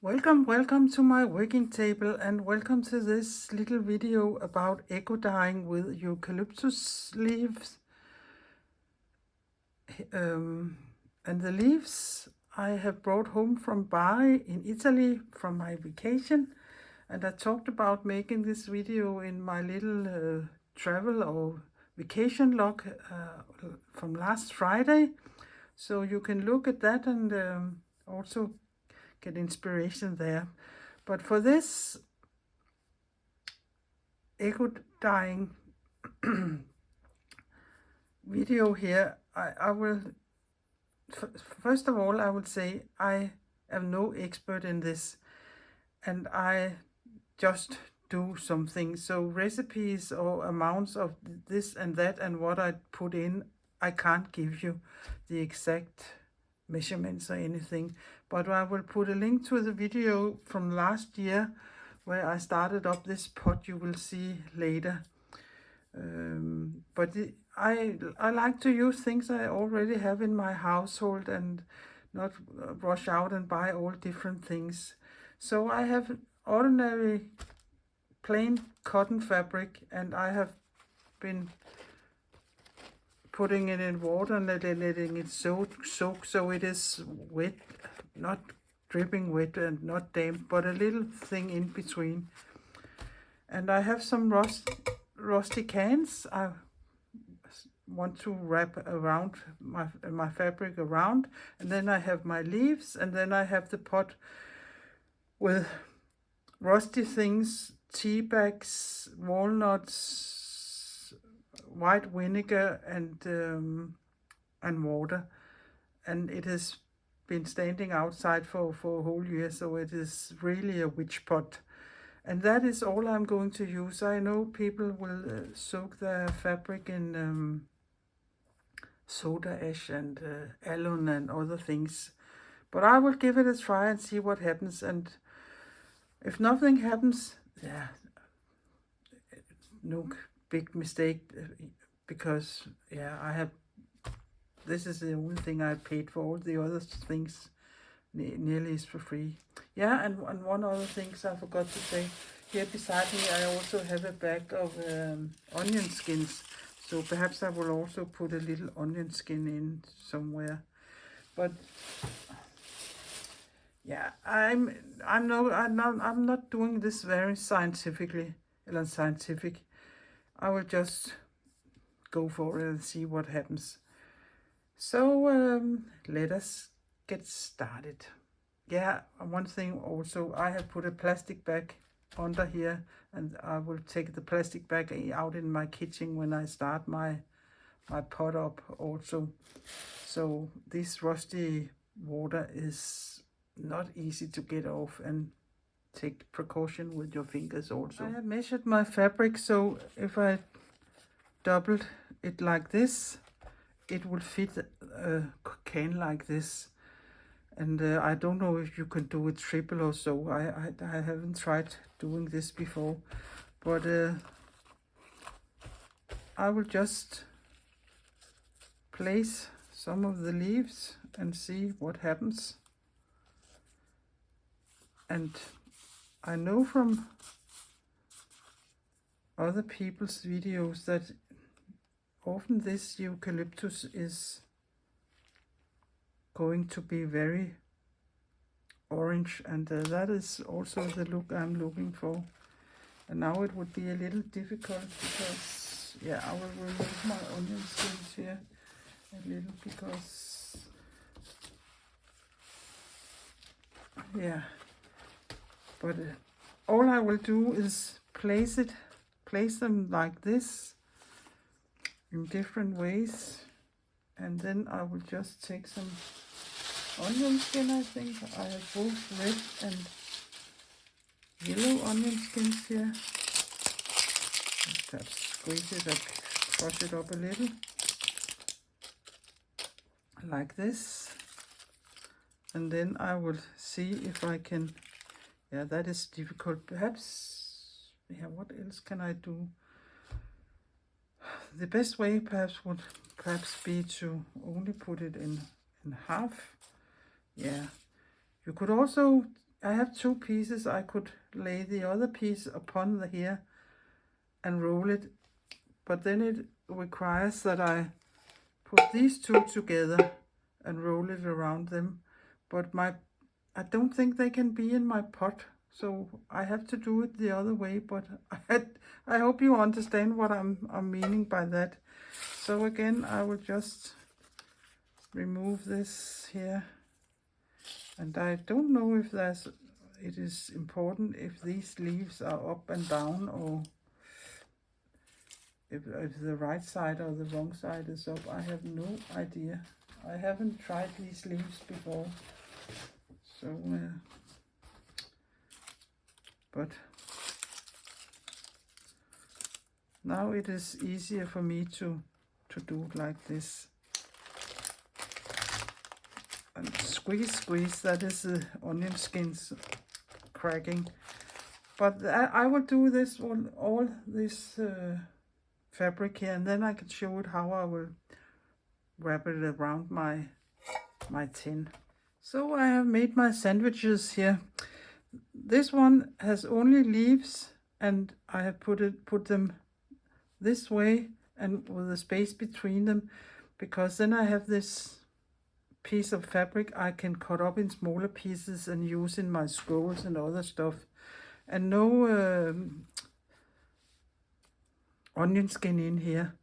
Welcome to my working table, and welcome to this little video about eco dyeing with eucalyptus leaves. And the leaves I have brought home from Bari in Italy from my vacation, and I talked about making this video in my little travel or vacation log from last Friday, so you can look at that and also get inspiration there. But for this eco dyeing video here, I will first of all I would say I am no expert in this, and I just do something. So recipes or amounts of this and that and what I put in, I can't give you the exact measurements or anything, but I will put a link to the video from last year where I started up this pot. You will see later. But I like to use things I already have in my household and not rush out and buy all different things. So I have ordinary plain cotton fabric, and I have been putting it in water and letting it soak so it is wet, not dripping wet and not damp, but a little thing in between. And I have some rusty cans I want to wrap around my fabric around, and then I have my leaves, and then I have the pot with rusty things, tea bags, walnuts, white vinegar, and water. And it has been standing outside for a whole year, so it is really a witch pot. And that is all I'm going to use. I know people will soak their fabric in soda ash and alum and other things, but I will give it a try and see what happens. And if nothing happens, yeah, no big mistake, because yeah, this is the only thing I paid for. All the other things nearly is for free. Yeah, and one other thing I forgot to say, here beside me I also have a bag of onion skins, so perhaps I will also put a little onion skin in somewhere. But yeah, I'm not doing this very scientific. I will just go for it and see what happens. So let us get started. Yeah, one thing also, I have put a plastic bag under here, and I will take the plastic bag out in my kitchen when I start my pot up also. So this rusty water is not easy to get off, and take precaution with your fingers also. I have measured my fabric, so if I doubled it like this, it will fit a can like this. And I don't know if you can do it triple or so. I haven't tried doing this before, but I will just place some of the leaves and see what happens. And I know from other people's videos that often this eucalyptus is going to be very orange, and that is also the look I'm looking for. And now it would be a little difficult because, yeah, I will remove my onion skins here a little because, yeah, but all I will do is place them like this in different ways, and then I will just take some onion skin. I think I have both red and yellow onion skins here. Perhaps squeeze it and crush it up a little like this, and then I will see if I can, yeah, that is difficult. Perhaps, yeah, what else can I do? The best way would be to only put it in half. Yeah, you could also I have two pieces. I could lay the other piece upon the here and roll it, but then it requires that I put these two together and roll it around them. But I don't think they can be in my pot, so I have to do it the other way. But I hope you understand what I'm meaning by that. So again, I will just remove this here, and I don't know if it is important if these leaves are up and down, or if the right side or the wrong side is up. I have no idea. I haven't tried these leaves before, so but now it is easier for me to do like this. And squeeze, that is the onion skins cracking. But I will do this on all this fabric here, and then I can show it how I will wrap it around my tin. So I have made my sandwiches here. This one has only leaves, and I have put them this way and with a space between them, because then I have this piece of fabric I can cut up in smaller pieces and use in my scrolls and other stuff. And no onion skin in here.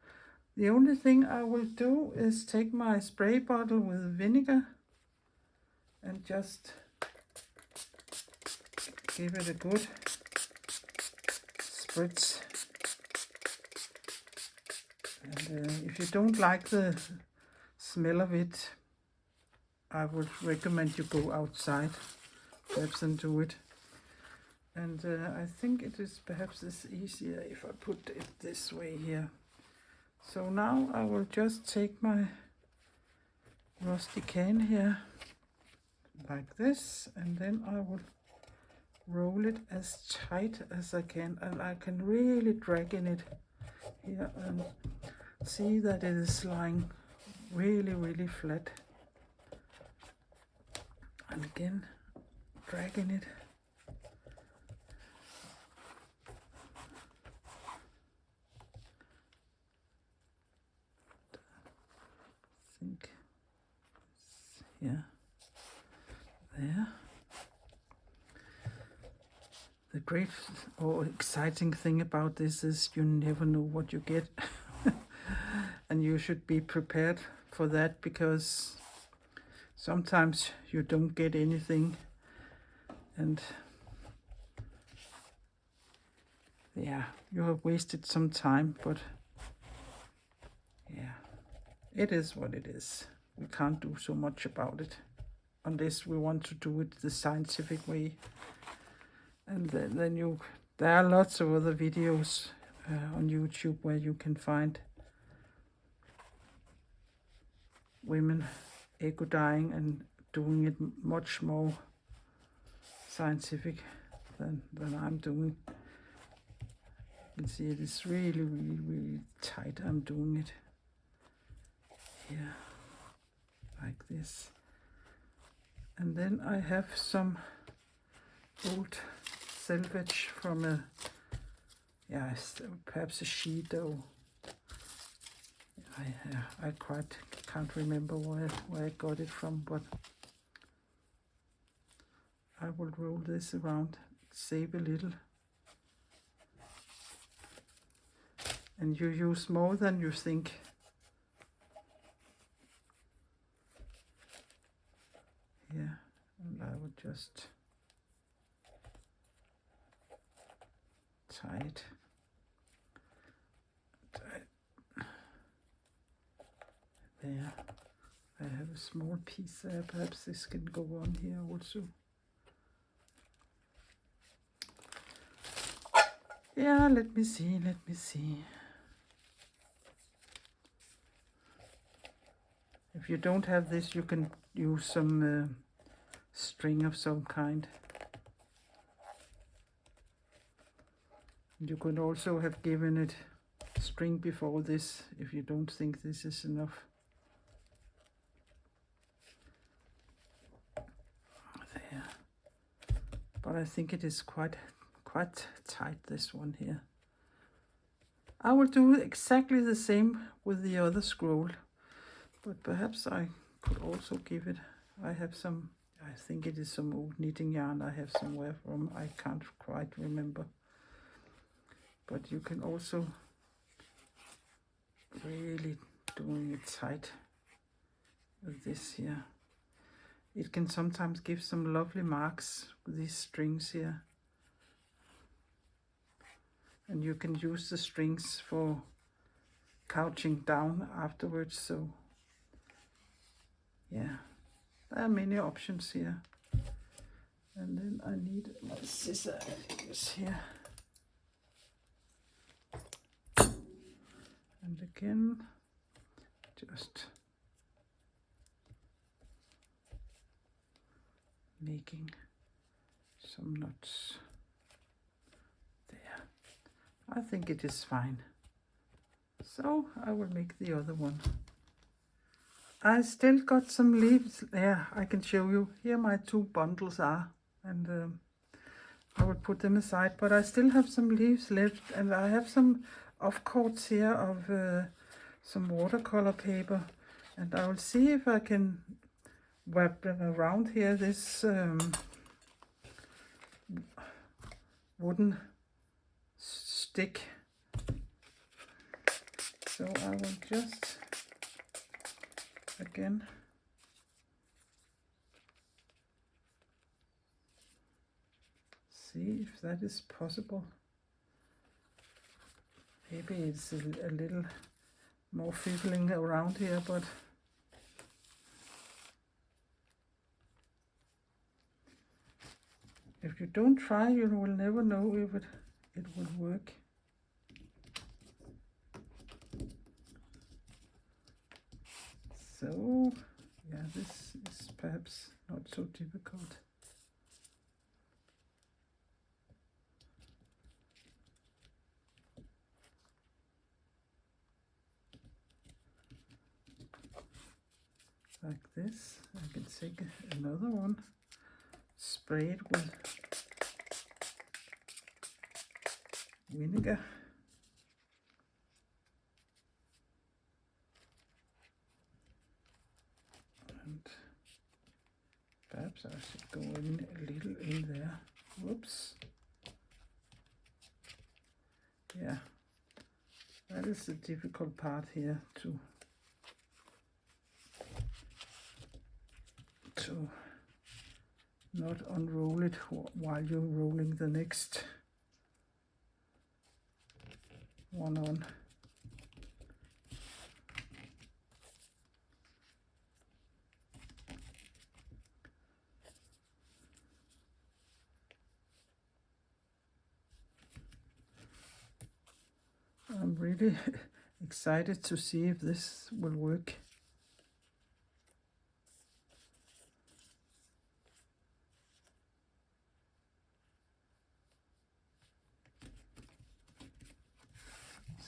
The only thing I will do is take my spray bottle with vinegar and just give it a good spritz. And if you don't like the smell of it, I would recommend you go outside perhaps and do it. And I think it is perhaps easier if I put it this way here. So now I will just take my rusty can here like this, and then I will roll it as tight as I can, and I can really drag in it here and see that it is lying really flat. And again, dragging it. I think here, there. The great or exciting thing about this is you never know what you get. And you should be prepared for that, because sometimes you don't get anything, and yeah, you have wasted some time, but yeah, it is what it is. We can't do so much about it unless we want to do it the scientific way. And then there are lots of other videos on YouTube where you can find women eco dyeing and doing it much more scientific than I'm doing. You can see it is really tight. I'm doing it here like this, and then I have some old selvage from perhaps a sheet, or I quite can't remember where I got it from, but I will roll this around, save a little. And you use more than you think. Here, and I will just tie it. There. I have a small piece there. Perhaps this can go on here also. Yeah, let me see. If you don't have this, you can use some string of some kind. You could also have given it string before this if you don't think this is enough. There. but I think it is quite tight, this one here. I will do exactly the same with the other scroll, but perhaps I could also give it, I have some, I think it is some old knitting yarn I have somewhere from, I can't quite remember. But you can also really doing it tight with this here. It can sometimes give some lovely marks with these strings here. And you can use the strings for couching down afterwards, so yeah, there are many options here. And then I need my scissor here. And again, just making some knots there. I think it is fine. So I will make the other one. I still got some leaves there. I can show you. Here my 2 bundles are, and I will put them aside. But I still have some leaves left, and I have some offcoats here of some watercolor paper, and I will see if I can wrap them around here, this wooden stick. So I will just again see if that is possible. Maybe it's a little more fiddling around here, but if you don't try, you will never know if it would work. So, yeah, this is perhaps not so difficult. Like this. I can take another one, spray it with vinegar. And perhaps I should go in a little in there. Whoops. Yeah, that is the difficult part here, to not unroll it while you're rolling the next one on. I'm really excited to see if this will work.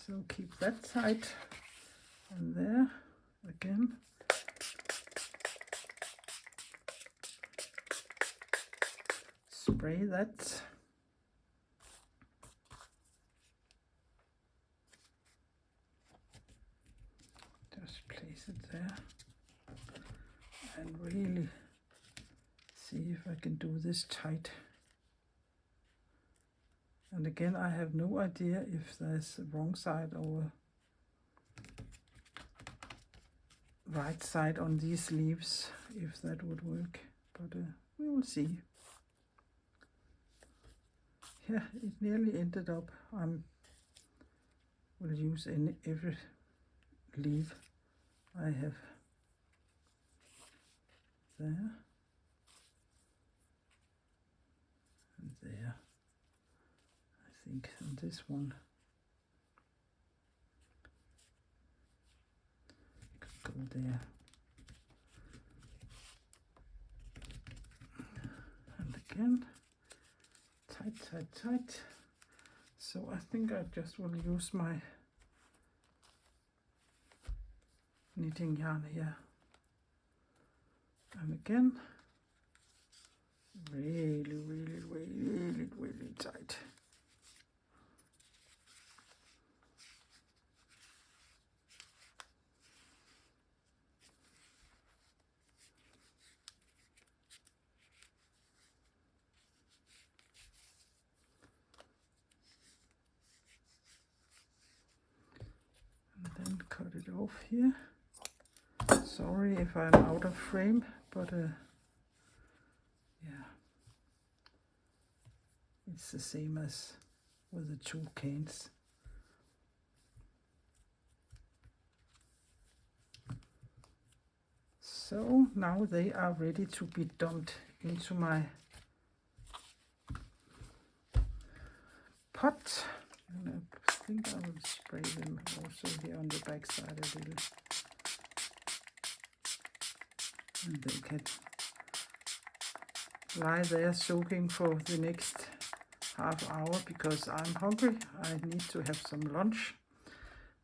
So keep that tight, and there again. Spray that. Just place it there and really see if I can do this tight. And again, I have no idea if there's a wrong side or a right side on these leaves, if that would work, but we will see. Yeah, it nearly ended up. I will use every leaf I have there and there. I think on this one could go there. And again, tight, tight, tight. So I think I just will use my knitting yarn here. And again, Really, really, really, really tight. And then cut it off here. Sorry if I'm out of frame, but yeah, it's the same as with the two cans. So now they are ready to be dumped into my pot. And I think I will spray them also here on the back side a little. And they can lie there soaking for the next half hour because I'm hungry. I need to have some lunch.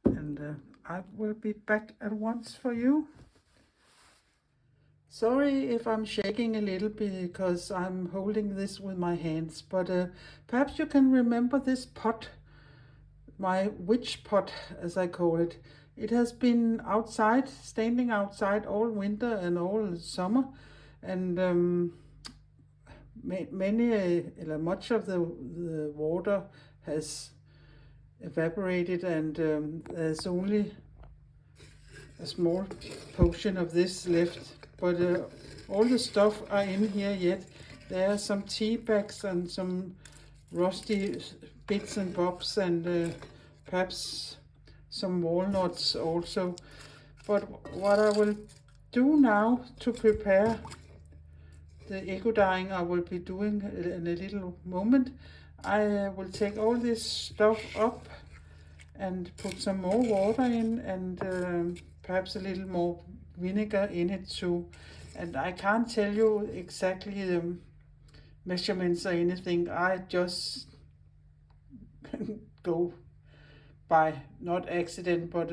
And I will be back at once for you. Sorry if I'm shaking a little bit because I'm holding this with my hands, but perhaps you can remember this pot, my witch pot as I call it. It has been outside, standing outside all winter and all summer, and much of the water has evaporated, and there's only a small portion of this left. But all the stuff are in here yet. There are some tea bags and some rusty bits and bobs, and perhaps some walnuts also. But what I will do now to prepare the eco dyeing I will be doing in a little moment, I will take all this stuff up and put some more water in, and perhaps a little more vinegar in it too. And I can't tell you exactly the measurements or anything. I just go by, not accident, but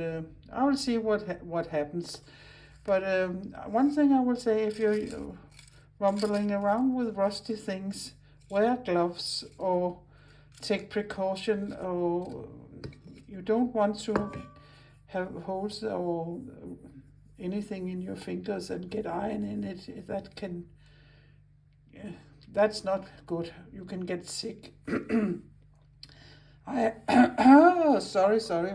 I will see what happens. But one thing I will say, if you're rumbling around with rusty things, wear gloves or take precaution, or you don't want to have holes or anything in your fingers and get iron in it. That can, that's not good. You can get sick. Sorry.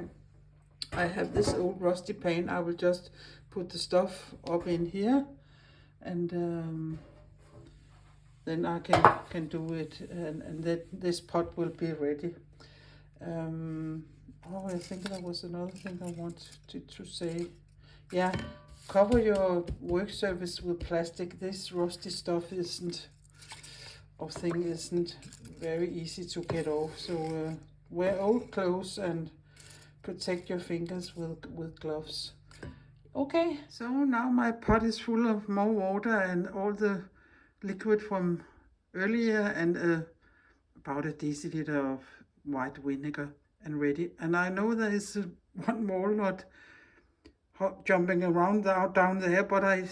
I have this old rusty pan. I will just put the stuff up in here, and then I can do it, and that this pot will be ready. Oh, I think there was another thing I wanted to say. Yeah, cover your work surface with plastic. This rusty stuff isn't very easy to get off. So wear old clothes and protect your fingers with gloves. Okay, so now my pot is full of more water and all the liquid from earlier, and about a deciliter of white vinegar, and ready. And I know there is one walnut jumping around down there, but I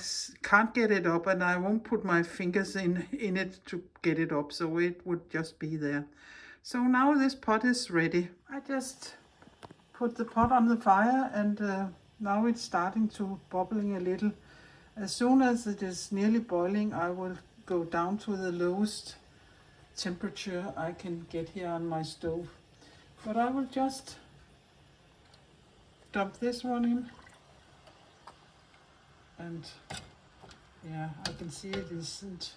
can't get it up, and I won't put my fingers in it to get it up, so it would just be there. So now this pot is ready. I just put the pot on the fire, and now it's starting to bubbling a little. As soon as it is nearly boiling, I will go down to the lowest temperature I can get here on my stove. But I will just dump this one in, and yeah, I can see it isn't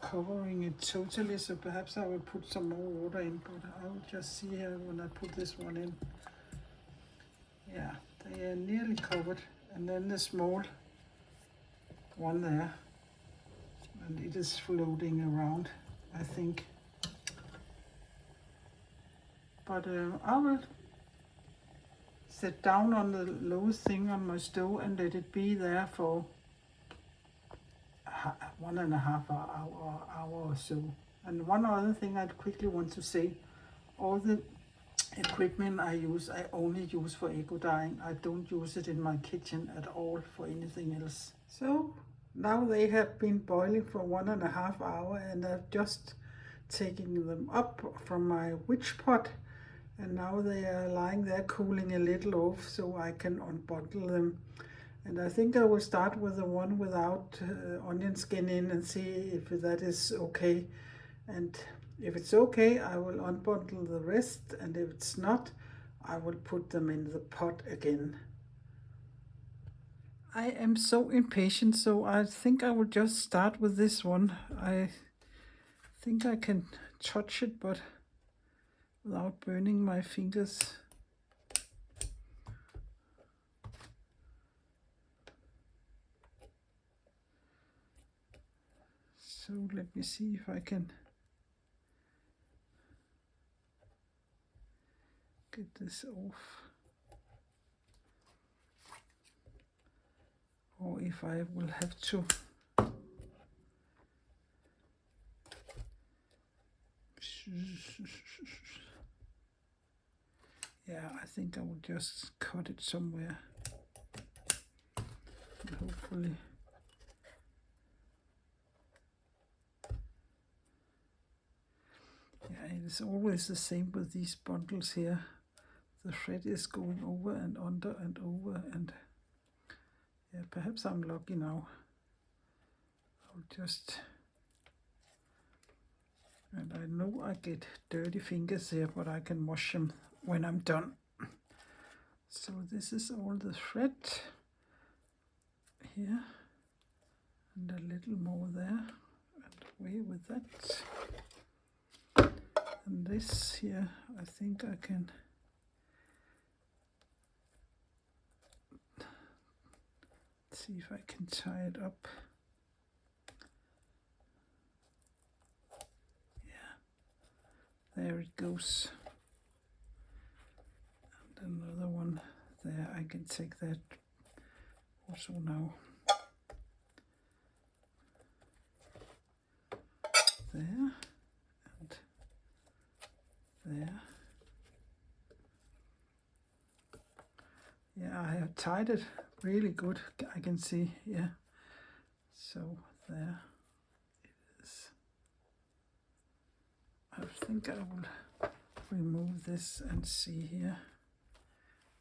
covering it totally, so perhaps I will put some more water in, but I will just see here when I put this one in. Yeah, they are nearly covered, and then the small one there, and it is floating around, I think. But I will sit down on the lowest thing on my stove and let it be there for 1.5 hour or so. And one other thing I'd quickly want to say, all the equipment I use, I only use for eco dyeing. I don't use it in my kitchen at all for anything else. So Now they have been boiling for 1.5 hours, and I've just taken them up from my witch pot, and now they are lying there cooling a little off so I can unbottle them. And I think I will start with the one without onion skin in and see if that is okay. And if it's okay, I will unbundle the rest, and if it's not, I will put them in the pot again. I am so impatient, so I think I will just start with this one. I think I can touch it, but without burning my fingers. So let me see if I can get this off. Or if I will have to yeah, I think I will just cut it somewhere. And hopefully yeah, it is always the same with these bundles here. The thread is going over and under and over, and yeah, perhaps I'm lucky now. I'll just, and I know I get dirty fingers here, but I can wash them when I'm done. So this is all the thread here, and a little more there, and away with that. And this here, I think I can see if I can tie it up. Yeah, there it goes. And another one there, I can take that also now. There and there. Yeah, I have tied it really good, I can see, yeah. So there it is. I think I will remove this and see here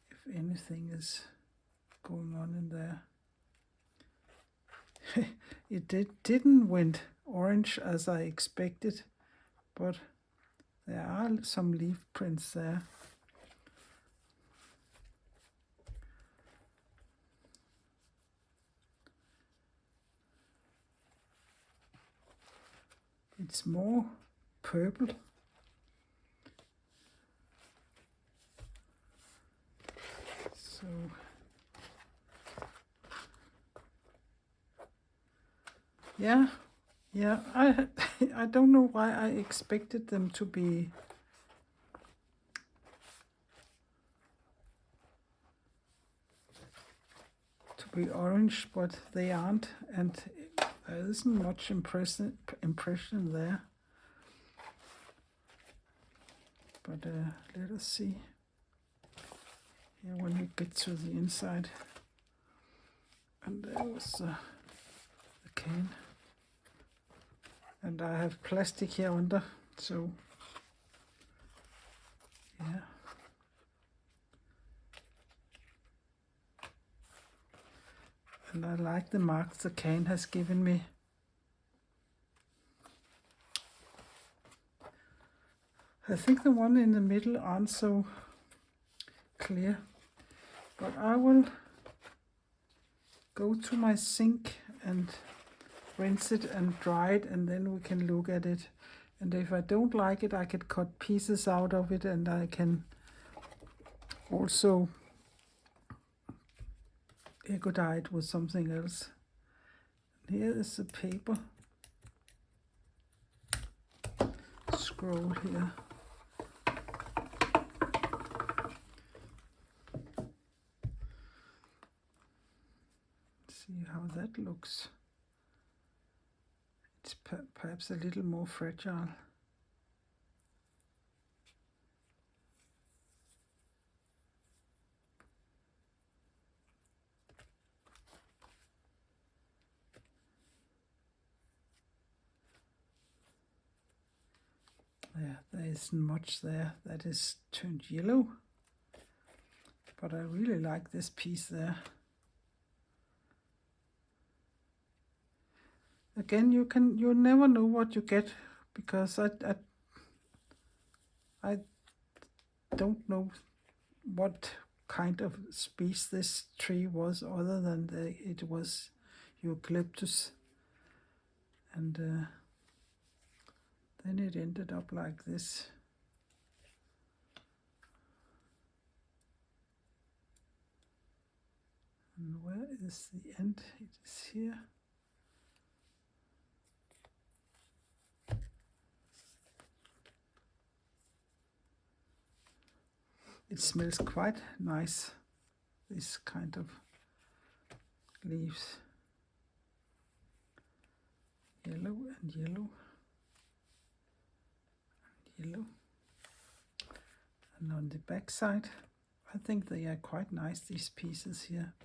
if anything is going on in there. It didn't went orange as I expected, but there are some leaf prints there. It's more purple. So yeah, I don't know why I expected them to be orange, but they aren't, and there isn't much impression there. But let us see here when we get to the inside. And there was the cane, and I have plastic here under, so yeah. And I like the marks the cane has given me. I think the one in the middle aren't so clear, but I will go to my sink and rinse it and dry it, and then we can look at it. And if I don't like it, I could cut pieces out of it, and I can also dye it with something else. Here is the paper scroll here. See how that looks. It's perhaps a little more fragile. There isn't much there that is turned yellow, but I really like this piece there. Again, you never know what you get, because I don't know what kind of species this tree was, other than it was eucalyptus, and then it ended up like this. And where is the end? It is here. It smells quite nice, this kind of leaves. Yellow and yellow and yellow. And on the back side, I think they are quite nice, these pieces here.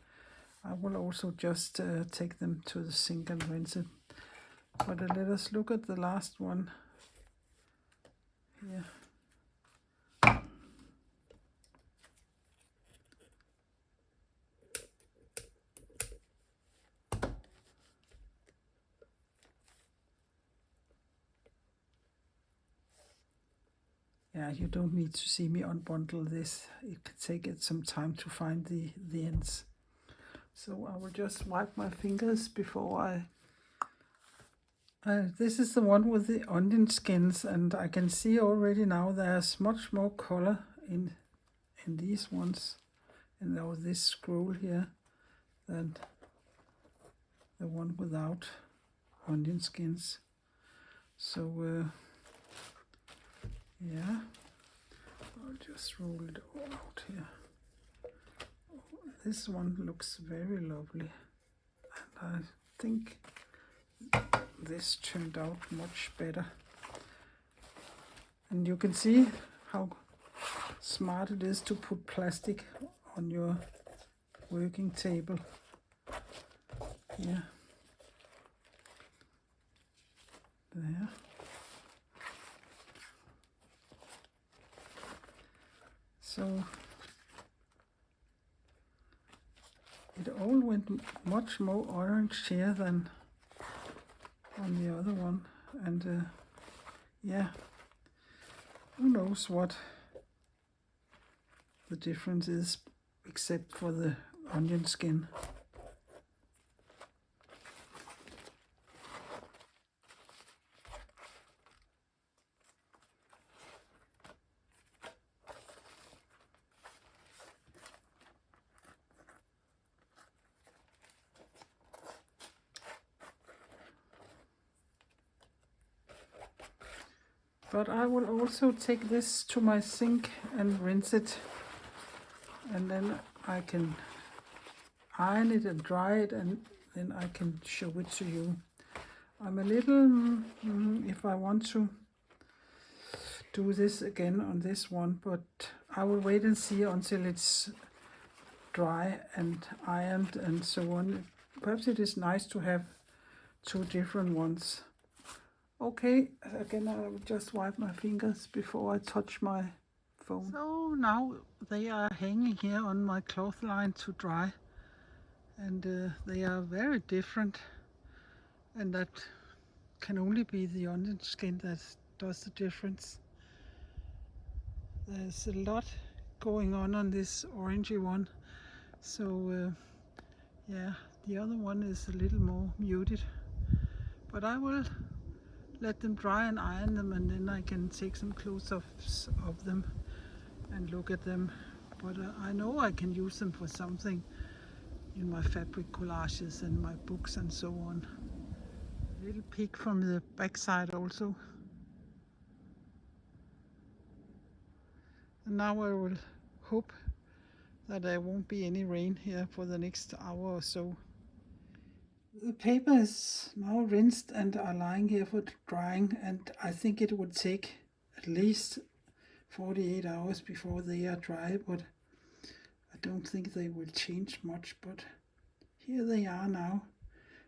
I will also just take them to the sink and rinse it. But let us look at the last one here. Yeah, you don't need to see me unbundle this. It could take it some time to find the ends. So I will just wipe my fingers before I... this is the one with the onion skins, and I can see already now there's much more color in these ones, and now this scroll here, than the one without onion skins. So yeah, I'll just roll it all out here. This one looks very lovely, and I think this turned out much better. And you can see how smart it is to put plastic on your working table here. There. So it all went much more orange here than on the other one, and yeah, who knows what the difference is, except for the onion skin. But I will also take this to my sink and rinse it, and then I can iron it and dry it, and then I can show it to you. I'm a little, if I want to do this again on this one, but I will wait and see until it's dry and ironed and so on. Perhaps it is nice to have two different ones. Okay, again, I will just wipe my fingers before I touch my phone. So now they are hanging here on my cloth line to dry, and they are very different, and that can only be the onion skin that does the difference. There's a lot going on this orangey one, so yeah, the other one is a little more muted, but I will let them dry and iron them, and then I can take some close-ups of them and look at them. But I know I can use them for something in my fabric collages and my books and so on. A little peek from the back side also. And now I will hope that there won't be any rain here for the next hour or so. The paper is now rinsed and are lying here for drying, and I think it would take at least 48 hours before they are dry, but I don't think they will change much. But here they are now,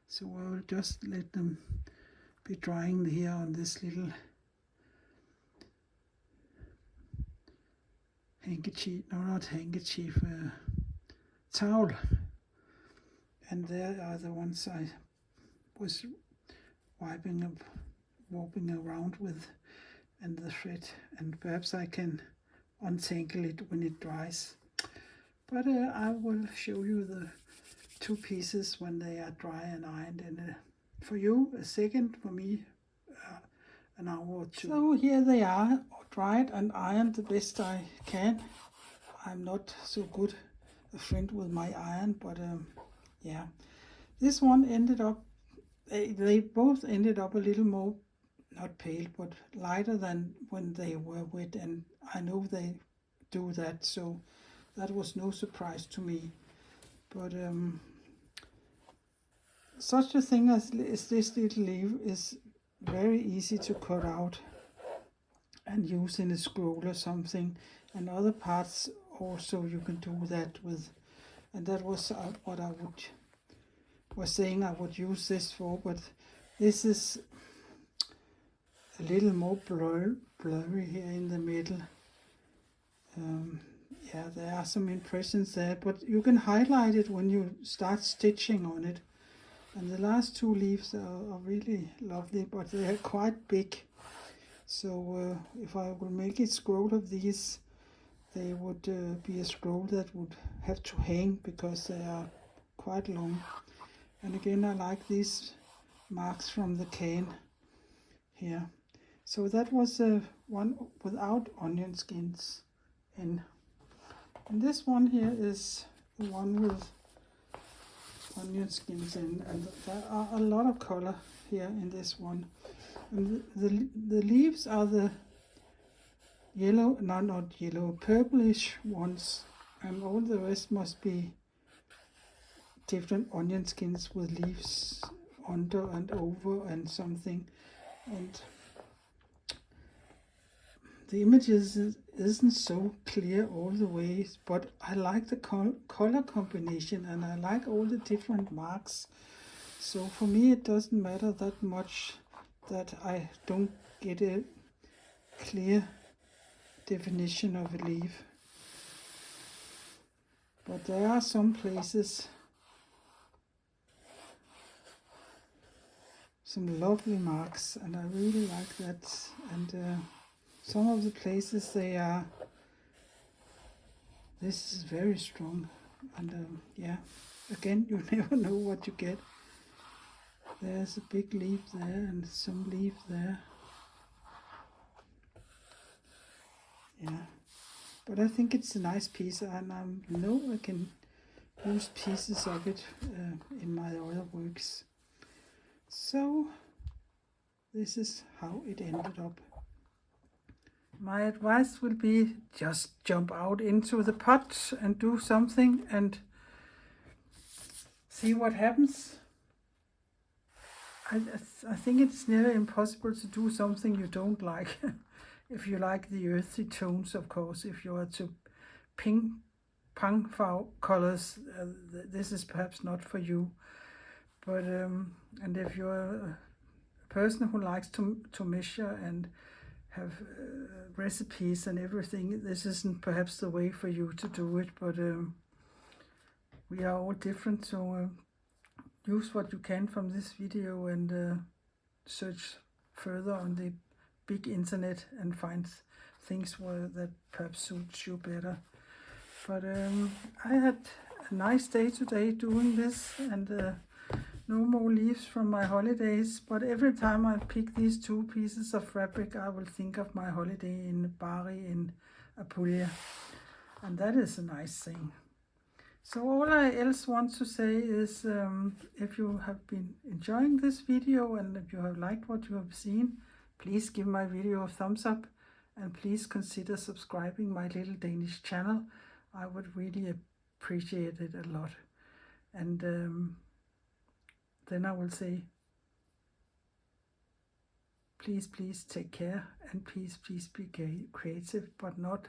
so I will just let them be drying here on this little handkerchief, no, not handkerchief, towel. And there are the ones I was walking around with, and the thread, and perhaps I can untangle it when it dries. But I will show you the two pieces when they are dry and ironed, and for you a second, for me an hour or two. So here they are, dried and ironed the best I can. I'm not so good a friend with my iron, but yeah, this one ended up, they both ended up a little more, not pale, but lighter than when they were wet, and I know they do that, so that was no surprise to me. But such a thing as this little leaf is very easy to cut out and use in a scroll or something, and other parts also you can do that with. And that was what I was saying I would use this for, but this is a little more blurry here in the middle. Yeah, there are some impressions there, but you can highlight it when you start stitching on it. And the last two leaves are really lovely, but they are quite big. So if I will make a scroll of these, they would be a scroll that would have to hang because they are quite long. And again, I like these marks from the can here. So that was one without onion skins in. And this one here is the one with onion skins in, and there are a lot of color here in this one. And the leaves are the yellow, no, not yellow, purplish ones, and all the rest must be different onion skins with leaves under and over and something. And the images isn't so clear all the way, but I like the color combination, and I like all the different marks. So for me it doesn't matter that much that I don't get a clear definition of a leaf. But there are some places, some lovely marks, and I really like that. And some of the places they are, this is very strong, and yeah, again, you never know what you get. There's a big leaf there and some leaf there. Yeah, but I think it's a nice piece, and I know I can use pieces of it in my other works. So this is how it ended up. My advice will be just jump out into the pot and do something and see what happens. I think it's nearly impossible to do something you don't like. If you like the earthy tones, of course. If you are to pang colors, this is perhaps not for you. But and if you're a person who likes to measure and have recipes and everything, this isn't perhaps the way for you to do it. But we are all different, so use what you can from this video and search further on the big internet and find things that perhaps suits you better. But I had a nice day today doing this, and no more leaves from my holidays, but every time I pick these two pieces of fabric, I will think of my holiday in Bari in Apulia, and that is a nice thing. So all I else want to say is, if you have been enjoying this video and if you have liked what you have seen, please give my video a thumbs up, and please consider subscribing my little Danish channel. I would really appreciate it a lot. And then I will say, please take care, and please be creative, but not,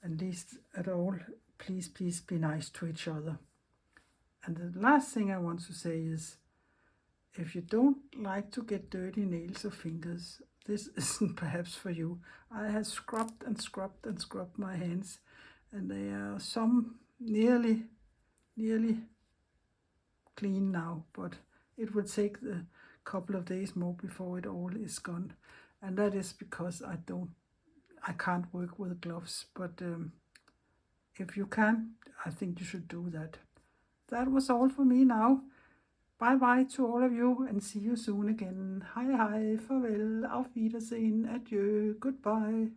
at least at all, please be nice to each other. And the last thing I want to say is, if you don't like to get dirty nails or fingers, this isn't perhaps for you. I have scrubbed and scrubbed and scrubbed my hands, and they are some nearly clean now, but it will take a couple of days more before it all is gone, and that is because I can't work with gloves, but if you can, I think you should do that. That was all for me now. Bye bye to all of you, and see you soon again. Hej hej, farvel, auf Wiedersehen, adieu, goodbye.